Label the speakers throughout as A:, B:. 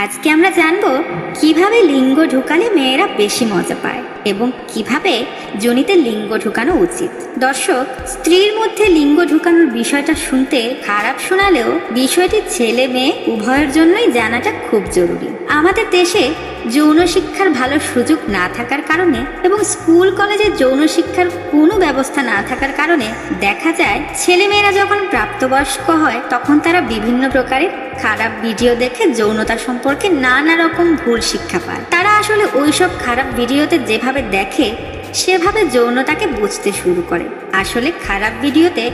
A: আজকে আমরা জানবো কিভাবে লিঙ্গ ঢুকালে মেয়েরা বেশি মজা পায় এবং কিভাবে যোনিতে লিঙ্গ ঢুকানো উচিত। দর্শক, স্ত্রীর মধ্যে লিঙ্গ ঢুকানোর বিষয়টা শুনতে খারাপ শোনালেও বিষয়টি ছেলে মেয়ে উভয়ের জন্যই জানাটা খুব জরুরি। আমাদের দেশে যৌন শিক্ষার ভালো সুযোগ না থাকার কারণে এবং স্কুল কলেজে যৌন শিক্ষার কোনো ব্যবস্থা না থাকার কারণে দেখা যায় ছেলেমেয়েরা যখন প্রাপ্তবয়স্ক হয় তখন তারা বিভিন্ন প্রকারের খারাপ ভিডিও দেখে যৌনতা সম্পর্কে নানা রকম ভুল শিক্ষা পায়। তারা আসলে ওইসব খারাপ ভিডিওতে যেভাবে দেখে সেভাবে যৌনতাকে বুঝতে শুরু করে। আসলে খারাপ ভিডিওতে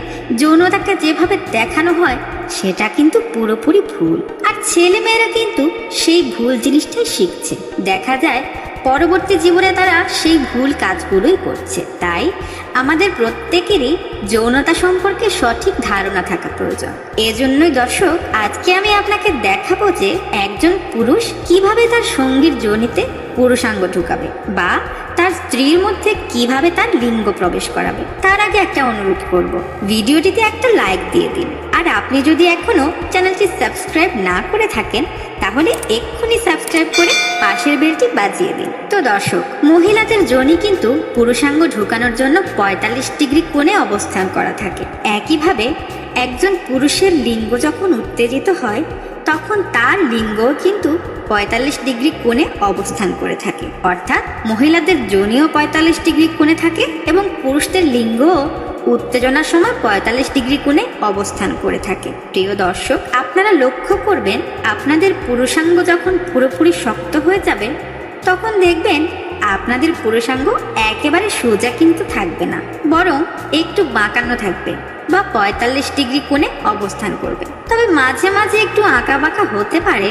A: যৌনতাকে যেভাবে দেখানো হয় সেটা কিন্তু পুরোপুরি ভুল, আর ছেলেমেয়েরা কিন্তু সেই ভুল জিনিসটাই শিখছে। দেখা যায় পরবর্তী জীবনে তারা সেই ভুল কাজগুলোই করছে। তাই আমাদের প্রত্যেকেরই যৌনতা সম্পর্কে সঠিক ধারণা থাকা প্রয়োজন। এজন্যই দর্শক, আজকে আমি আপনাকে দেখাবো যে একজন পুরুষ কিভাবে তার সঙ্গীর যোনিতে পুরুষাঙ্গ ঢুকাবে বা তার স্ত্রীর মধ্যে কিভাবে তার লিঙ্গ প্রবেশ করাবে। তার আগে একটা অনুরোধ করব, ভিডিওটিতে একটা লাইক দিয়ে দিন। আর আপনি যদি এখনো চ্যানেলটি সাবস্ক্রাইব না করে থাকেন তাহলে এক্ষুনি সাবস্ক্রাইব করে পাশের বেলটি বাজিয়ে দিন। তো দর্শক, মহিলাদের যোনি কিন্তু পুরুষাঙ্গ ঢুকানোর জন্য 45 ডিগ্রি কোণে অবস্থান করা থাকে। একইভাবে একজন পুরুষের লিঙ্গ যখন উত্তেজিত হয় তখন তার লিঙ্গ কিন্তু 45 ডিগ্রি কোণে অবস্থান করে থাকে। অর্থাৎ মহিলাদের যোনিও 45 ডিগ্রি কোণে থাকে এবং পুরুষদের লিঙ্গ উত্তেজনার সময় 45 ডিগ্রি কোণে অবস্থান করে থাকে। প্রিয় দর্শক, আপনারা লক্ষ্য করবেন আপনাদের পুরুষাঙ্গ যখন পুরোপুরি শক্ত হয়ে যাবে তখন দেখবেন আপনাদের পুরুষাঙ্গ একেবারে সোজা কিন্তু থাকবে না, বরং একটু বাঁকানো থাকবে বা 45 ডিগ্রি কোণে অবস্থান করবে। তবে মাঝে মাঝে একটু আঁকা বাঁকা হতে পারে।